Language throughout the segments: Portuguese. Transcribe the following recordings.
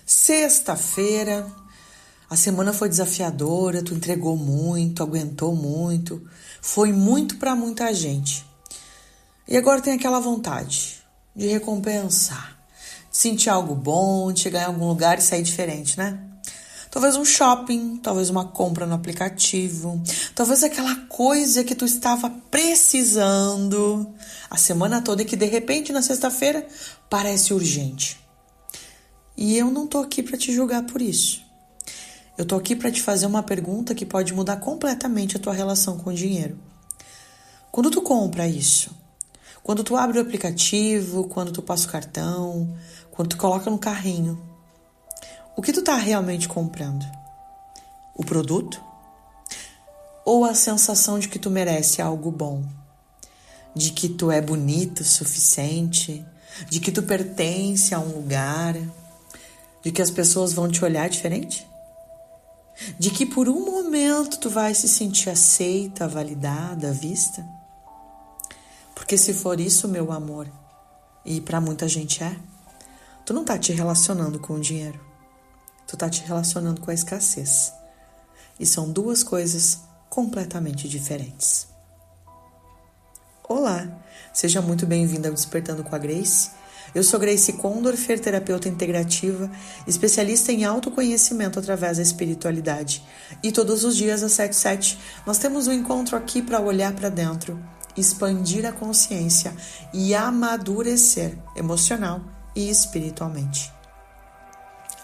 Sexta-feira, a semana foi desafiadora, tu entregou muito, aguentou muito, foi muito para muita gente. E agora tem aquela vontade de recompensar, de sentir algo bom, de chegar em algum lugar e sair diferente, né? Talvez um shopping, talvez uma compra no aplicativo, talvez aquela coisa que tu estava precisando a semana toda e que de repente na sexta-feira parece urgente. E eu não tô aqui para te julgar por isso. Eu tô aqui para te fazer uma pergunta que pode mudar completamente a tua relação com o dinheiro. Quando tu compra isso, quando tu abre o aplicativo, quando tu passa o cartão, quando tu coloca no carrinho, o que tu tá realmente comprando? O produto? Ou a sensação de que tu merece algo bom? De que tu é bonito o suficiente? De que tu pertence a um lugar? De que as pessoas vão te olhar diferente? De que por um momento tu vai se sentir aceita, validada, vista? Porque se for isso, meu amor, e pra muita gente tu não tá te relacionando com o dinheiro. Tu tá te relacionando com a escassez. E são duas coisas completamente diferentes. Olá, seja muito bem-vinda ao Despertando com a Grace. Eu sou Grace Condorfer, terapeuta integrativa, especialista em autoconhecimento através da espiritualidade. E todos os dias às 7h07 nós temos um encontro aqui para olhar para dentro, expandir a consciência e amadurecer emocional e espiritualmente.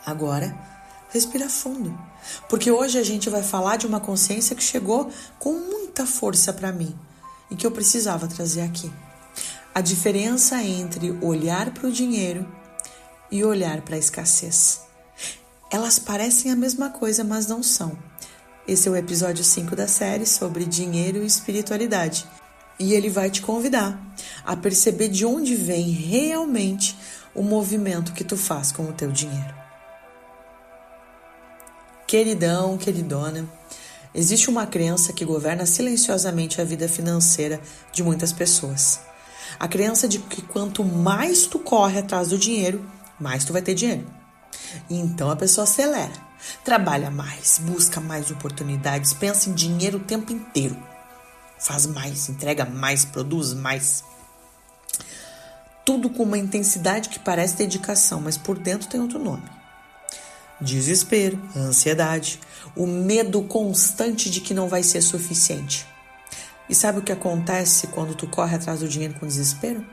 Agora, respira fundo, porque hoje a gente vai falar de uma consciência que chegou com muita força para mim e que eu precisava trazer aqui. A diferença entre olhar para o dinheiro e olhar para a escassez. Elas parecem a mesma coisa, mas não são. Esse é o episódio 5 da série sobre dinheiro e espiritualidade. E ele vai te convidar a perceber de onde vem realmente o movimento que tu faz com o teu dinheiro. Queridão, queridona, existe uma crença que governa silenciosamente a vida financeira de muitas pessoas. A crença de que quanto mais tu corre atrás do dinheiro, mais tu vai ter dinheiro. E então a pessoa acelera, trabalha mais, busca mais oportunidades, pensa em dinheiro o tempo inteiro. Faz mais, entrega mais, produz mais. Tudo com uma intensidade que parece dedicação, mas por dentro tem outro nome. Desespero, ansiedade, o medo constante de que não vai ser suficiente. E sabe o que acontece quando tu corre atrás do dinheiro com desespero?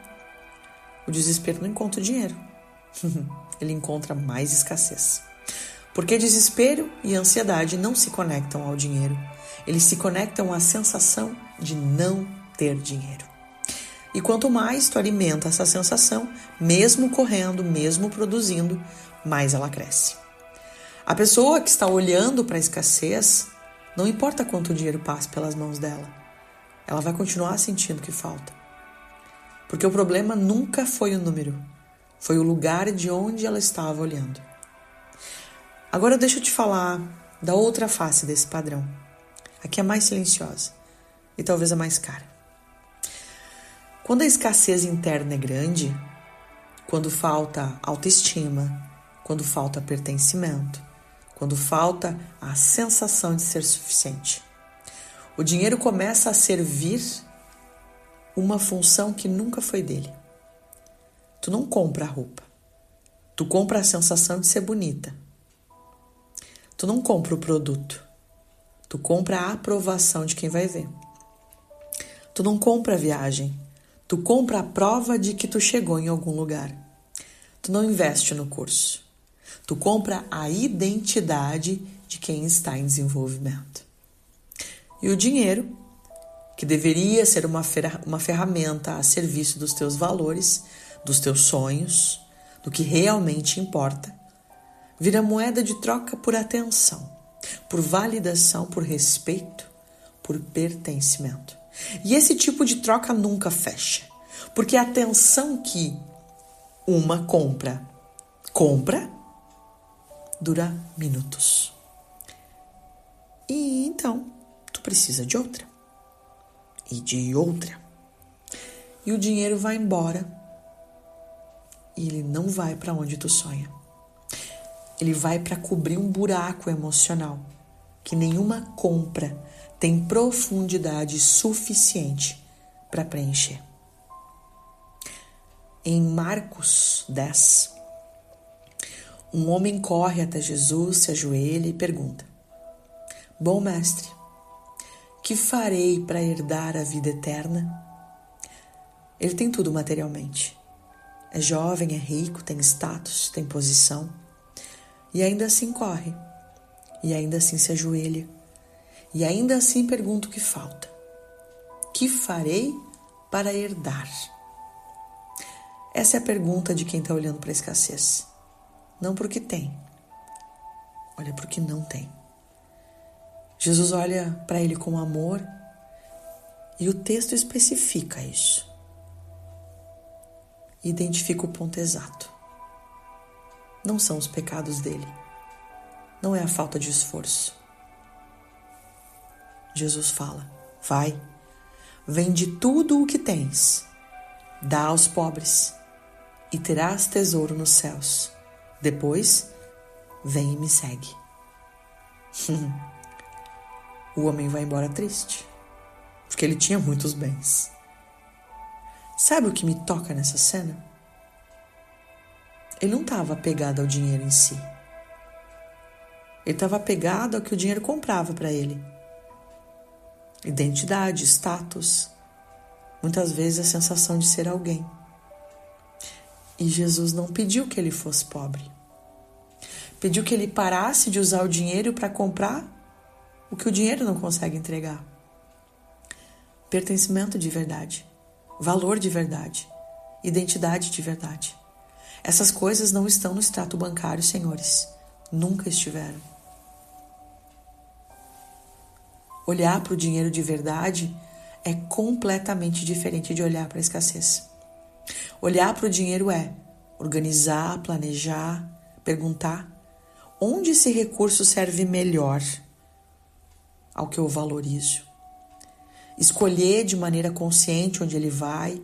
O desespero não encontra o dinheiro. Ele encontra mais escassez. Porque desespero e ansiedade não se conectam ao dinheiro. Eles se conectam à sensação de não ter dinheiro. E quanto mais tu alimenta essa sensação, mesmo correndo, mesmo produzindo, mais ela cresce. A pessoa que está olhando para a escassez, não importa quanto dinheiro passe pelas mãos dela, ela vai continuar sentindo que falta. Porque o problema nunca foi o número, foi o lugar de onde ela estava olhando. Agora deixa eu te falar da outra face desse padrão. Aqui é mais silenciosa e talvez a mais cara. Quando a escassez interna é grande, quando falta autoestima, quando falta pertencimento, quando falta a sensação de ser suficiente, o dinheiro começa a servir uma função que nunca foi dele. Tu não compra a roupa. Tu compra a sensação de ser bonita. Tu não compra o produto. Tu compra a aprovação de quem vai ver. Tu não compra a viagem. Tu compra a prova de que tu chegou em algum lugar. Tu não investe no curso. Tu compra a identidade de quem está em desenvolvimento. E o dinheiro, que deveria ser uma ferramenta a serviço dos teus valores, dos teus sonhos, do que realmente importa, vira moeda de troca por atenção, por validação, por respeito, por pertencimento. E esse tipo de troca nunca fecha, porque a atenção que uma compra dura minutos. E então, tu precisa de outra. E de outra. E o dinheiro vai embora. E ele não vai para onde tu sonha. Ele vai para cobrir um buraco emocional que nenhuma compra tem profundidade suficiente para preencher. Em Marcos 10, um homem corre até Jesus, se ajoelha e pergunta: Bom mestre, que farei para herdar a vida eterna? Ele tem tudo materialmente. É jovem, é rico, tem status, tem posição. E ainda assim corre. E ainda assim se ajoelha. E ainda assim pergunta o que falta. Que farei para herdar? Essa é a pergunta de quem está olhando para a escassez. Não para o que tem. Olha para o que não tem. Jesus olha para ele com amor e o texto especifica isso. Identifica o ponto exato. Não são os pecados dele. Não é a falta de esforço. Jesus fala: vai, vende tudo o que tens, dá aos pobres e terás tesouro nos céus. Depois, vem e me segue. O homem vai embora triste, porque ele tinha muitos bens. Sabe o que me toca nessa cena? Ele não estava apegado ao dinheiro em si. Ele estava apegado ao que o dinheiro comprava para ele. Identidade, status, muitas vezes a sensação de ser alguém. E Jesus não pediu que ele fosse pobre. Pediu que ele parasse de usar o dinheiro para comprar o que o dinheiro não consegue entregar. Pertencimento de verdade, valor de verdade, identidade de verdade. Essas coisas não estão no extrato bancário, senhores. Nunca estiveram. Olhar para o dinheiro de verdade é completamente diferente de olhar para a escassez. Olhar para o dinheiro é organizar, planejar, perguntar onde esse recurso serve melhor ao que eu valorizo. Escolher de maneira consciente onde ele vai,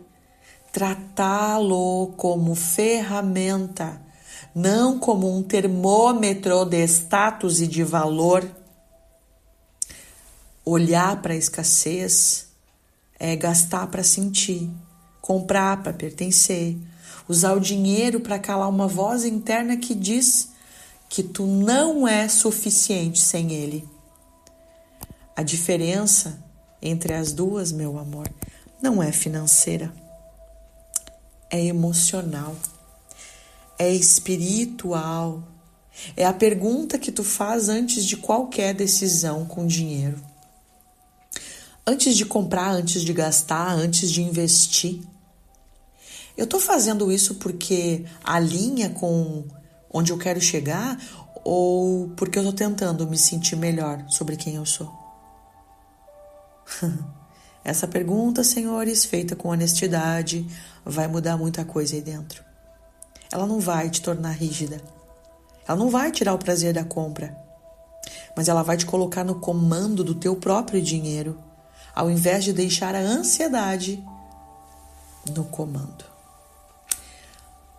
tratá-lo como ferramenta, não como um termômetro de status e de valor. Olhar para a escassez é gastar para sentir, comprar para pertencer, usar o dinheiro para calar uma voz interna que diz que tu não é suficiente sem ele. A diferença entre as duas, meu amor, não é financeira, é emocional, é espiritual, é a pergunta que tu faz antes de qualquer decisão com dinheiro. Antes de comprar, antes de gastar, antes de investir. Eu estou fazendo isso porque alinha com onde eu quero chegar ou porque eu estou tentando me sentir melhor sobre quem eu sou? Essa pergunta, senhores, feita com honestidade, vai mudar muita coisa aí dentro. Ela não vai te tornar rígida. Ela não vai tirar o prazer da compra. Mas ela vai te colocar no comando do teu próprio dinheiro, ao invés de deixar a ansiedade no comando.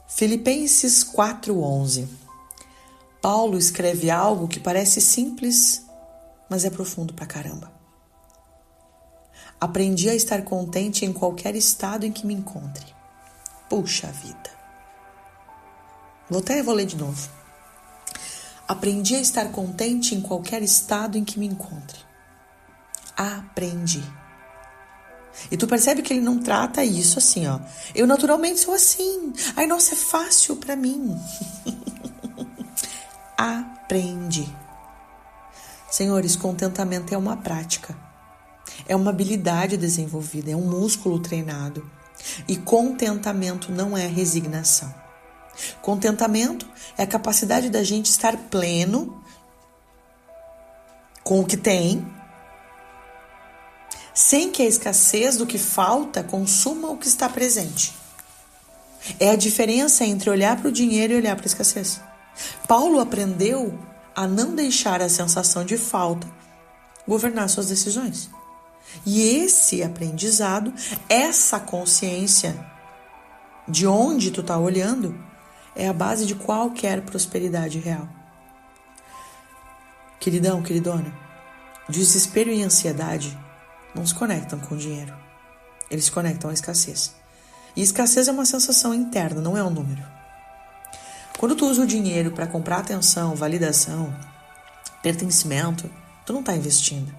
Filipenses 4:11. Paulo escreve algo que parece simples, mas é profundo pra caramba. Aprendi a estar contente em qualquer estado em que me encontre. Puxa vida. Vou ler de novo. Aprendi a estar contente em qualquer estado em que me encontre. Aprendi. E tu percebe que ele não trata isso assim, ó. Eu naturalmente sou assim. Ai, nossa, é fácil pra mim. Aprendi. Senhores, contentamento é uma prática. É uma habilidade desenvolvida, é um músculo treinado. E contentamento não é resignação. Contentamento é a capacidade da gente estar pleno com o que tem, sem que a escassez do que falta consuma o que está presente. É a diferença entre olhar para o dinheiro e olhar para a escassez. Paulo aprendeu a não deixar a sensação de falta governar suas decisões. E esse aprendizado, essa consciência de onde tu está olhando, é a base de qualquer prosperidade real. Queridão, queridona, desespero e ansiedade não se conectam com o dinheiro. Eles se conectam à escassez. E escassez é uma sensação interna, não é um número. Quando tu usa o dinheiro para comprar atenção, validação, pertencimento, tu não está investindo.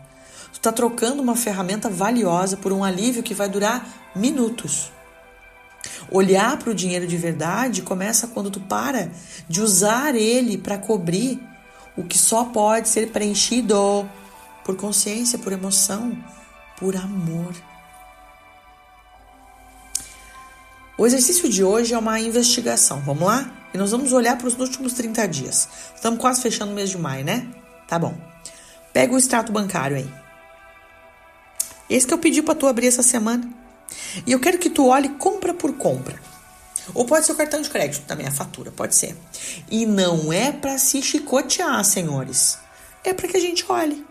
Tu está trocando uma ferramenta valiosa por um alívio que vai durar minutos. Olhar para o dinheiro de verdade começa quando tu para de usar ele para cobrir o que só pode ser preenchido por consciência, por emoção, por amor. O exercício de hoje é uma investigação. Vamos lá? E nós vamos olhar para os últimos 30 dias. Estamos quase fechando o mês de maio, né? Tá bom. Pega o extrato bancário aí. Esse que eu pedi para tu abrir essa semana. E eu quero que tu olhe compra por compra. Ou pode ser o cartão de crédito também, a fatura, pode ser. E não é para se chicotear, senhores. É para que a gente olhe.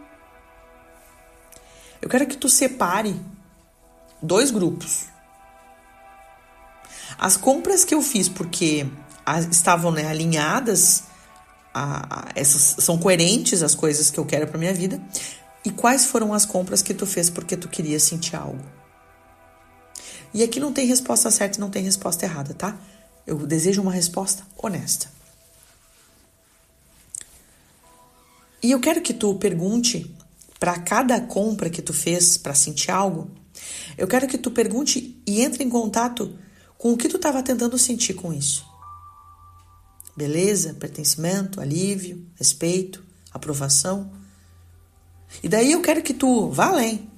Eu quero que tu separe 2 grupos. As compras que eu fiz porque estavam, né, alinhadas, essas são coerentes as coisas que eu quero para minha vida. E quais foram as compras que tu fez porque tu queria sentir algo? E aqui não tem resposta certa e não tem resposta errada, tá? Eu desejo uma resposta honesta. E eu quero que tu pergunte para cada compra que tu fez para sentir algo, eu quero que tu pergunte e entre em contato com o que tu estava tentando sentir com isso. Beleza, pertencimento, alívio, respeito, aprovação. E daí eu quero que tu vá além.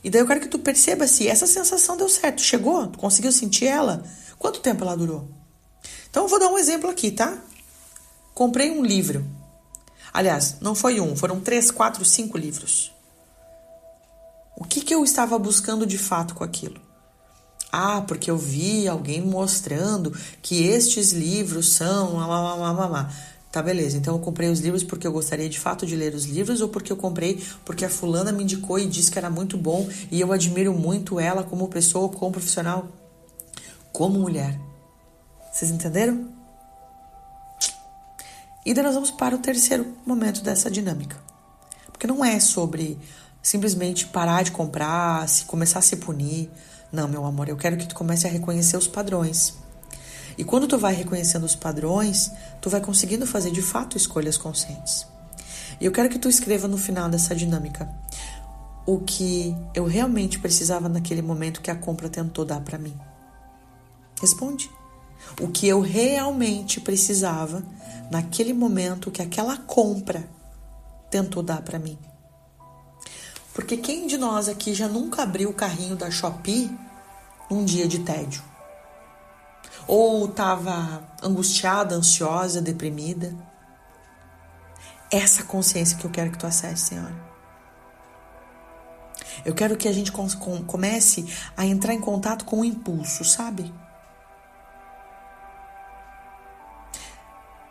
E daí eu quero que tu perceba se essa sensação deu certo. Chegou? Tu conseguiu sentir ela? Quanto tempo ela durou? Então eu vou dar um exemplo aqui, tá? Comprei um livro. Aliás, não foi um, foram 3, 4, 5 livros. O que eu estava buscando de fato com aquilo? Porque eu vi alguém mostrando que estes livros são... Tá, beleza. Então eu comprei os livros porque eu gostaria de fato de ler os livros ou porque eu comprei porque a fulana me indicou e disse que era muito bom e eu admiro muito ela como pessoa, como profissional, como mulher. Vocês entenderam? E daí nós vamos para o terceiro momento dessa dinâmica. Porque não é sobre simplesmente parar de comprar, começar a se punir. Não, meu amor, eu quero que tu comece a reconhecer os padrões. E quando tu vai reconhecendo os padrões, tu vai conseguindo fazer de fato escolhas conscientes. E eu quero que tu escreva no final dessa dinâmica o que eu realmente precisava naquele momento que a compra tentou dar para mim. Responde. O que eu realmente precisava naquele momento que aquela compra tentou dar para mim. Porque quem de nós aqui já nunca abriu o carrinho da Shopee num dia de tédio? Ou estava angustiada, ansiosa, deprimida? Essa consciência que eu quero que tu acesse, Senhora. Eu quero que a gente comece a entrar em contato com o impulso, sabe?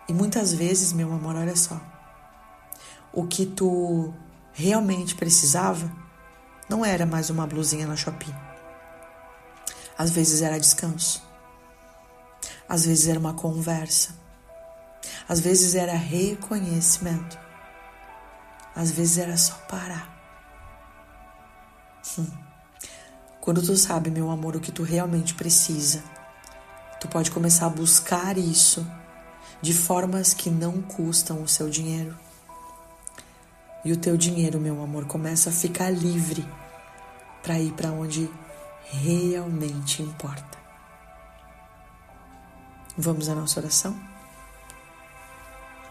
E muitas vezes, meu amor, olha só. O que tu realmente precisava não era mais uma blusinha na Shopee. Às vezes era descanso. Às vezes era uma conversa. Às vezes era reconhecimento. Às vezes era só parar. Quando tu sabe, meu amor, o que tu realmente precisa, tu pode começar a buscar isso de formas que não custam o seu dinheiro. E o teu dinheiro, meu amor, começa a ficar livre para ir para onde realmente importa. Vamos à nossa oração?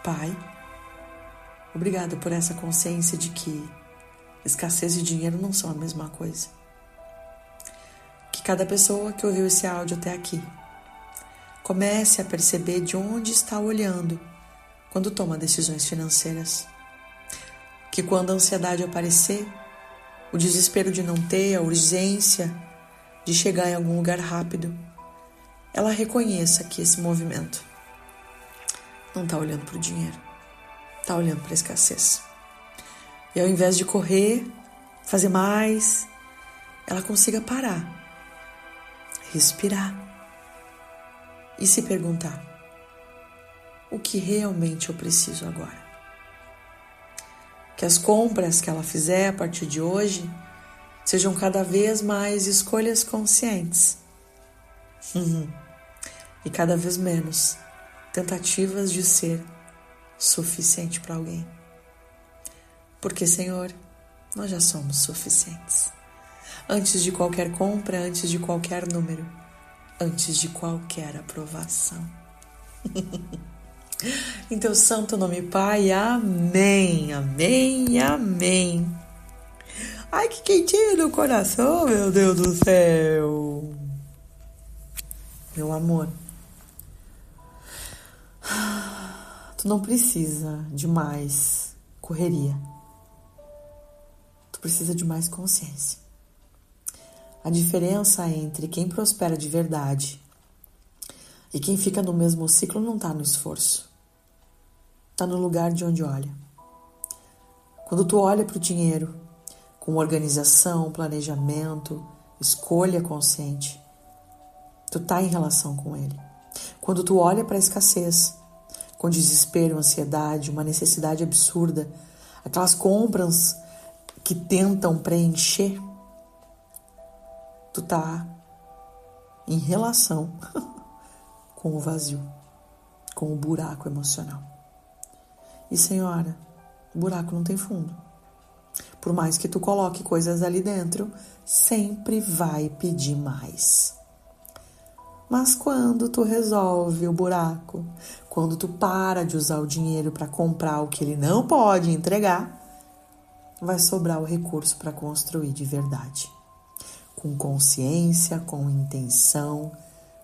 Pai, obrigado por essa consciência de que escassez e dinheiro não são a mesma coisa. Que cada pessoa que ouviu esse áudio até aqui comece a perceber de onde está olhando quando toma decisões financeiras. Que quando a ansiedade aparecer, o desespero de não ter, a urgência de chegar em algum lugar rápido, ela reconheça que esse movimento não está olhando para o dinheiro, está olhando para a escassez. E ao invés de correr, fazer mais, ela consiga parar, respirar e se perguntar: o que realmente eu preciso agora? Que as compras que ela fizer a partir de hoje sejam cada vez mais escolhas conscientes. E cada vez menos tentativas de ser suficiente para alguém. Porque, Senhor, nós já somos suficientes. Antes de qualquer compra, antes de qualquer número, antes de qualquer aprovação. Em teu santo nome, Pai, amém, amém, amém. Ai, que quentinho no coração, meu Deus do céu. Meu amor, tu não precisa de mais correria. Tu precisa de mais consciência. A diferença entre quem prospera de verdade e quem fica no mesmo ciclo não está no esforço. Está no lugar de onde olha. Quando tu olha para o dinheiro com organização, planejamento, escolha consciente, tu está em relação com ele. Quando tu olha para a escassez, com desespero, ansiedade, uma necessidade absurda, aquelas compras que tentam preencher, tu tá em relação com o vazio, com o buraco emocional. E, senhora, o buraco não tem fundo. Por mais que tu coloque coisas ali dentro, sempre vai pedir mais. Mas quando tu resolve o buraco, quando tu para de usar o dinheiro para comprar o que ele não pode entregar, vai sobrar o recurso para construir de verdade. Com consciência, com intenção,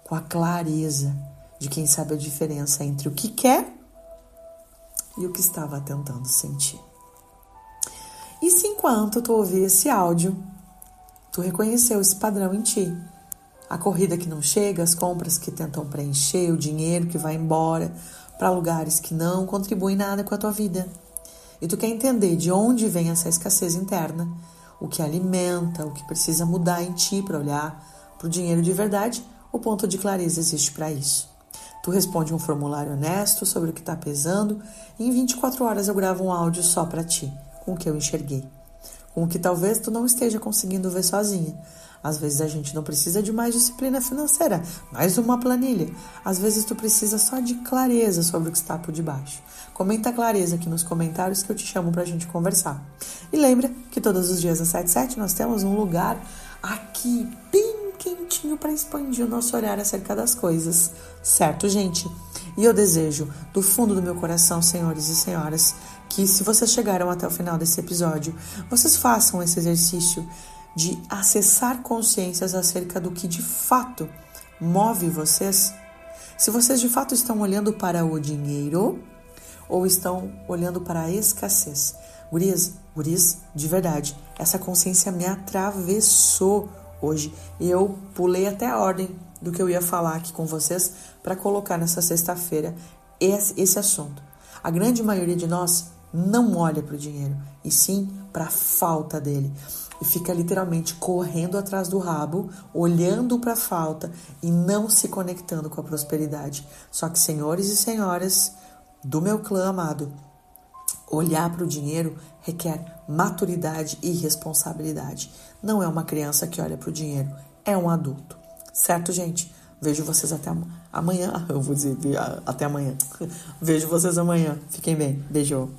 com a clareza de quem sabe a diferença entre o que quer e o que estava tentando sentir. E se enquanto tu ouvir esse áudio, tu reconheceu esse padrão em ti, a corrida que não chega, as compras que tentam preencher, o dinheiro que vai embora para lugares que não contribuem nada com a tua vida, e tu quer entender de onde vem essa escassez interna, o que alimenta, o que precisa mudar em ti para olhar para o dinheiro de verdade, o ponto de clareza existe para isso. Tu responde um formulário honesto sobre o que está pesando e em 24 horas eu gravo um áudio só para ti, com o que eu enxerguei, com o que talvez tu não esteja conseguindo ver sozinha. Às vezes a gente não precisa de mais disciplina financeira, mais uma planilha. Às vezes tu precisa só de clareza sobre o que está por debaixo. Comenta a clareza aqui nos comentários que eu te chamo pra gente conversar. E lembra que todos os dias às 7h07 nós temos um lugar aqui bem quentinho para expandir o nosso olhar acerca das coisas. Certo, gente? E eu desejo do fundo do meu coração, senhores e senhoras, que se vocês chegaram até o final desse episódio, vocês façam esse exercício de acessar consciências acerca do que de fato move vocês. Se vocês de fato estão olhando para o dinheiro ou estão olhando para a escassez. Guris, de verdade, essa consciência me atravessou hoje. Eu pulei até a ordem do que eu ia falar aqui com vocês para colocar nessa sexta-feira esse assunto. A grande maioria de nós não olha para o dinheiro, e sim para a falta dele. E fica literalmente correndo atrás do rabo, olhando para a falta e não se conectando com a prosperidade. Só que, senhores e senhoras do meu clã amado, olhar para o dinheiro requer maturidade e responsabilidade. Não é uma criança que olha para o dinheiro, é um adulto. Certo, gente? Vejo vocês até amanhã. Eu vou dizer até amanhã. Vejo vocês amanhã. Fiquem bem. Beijo.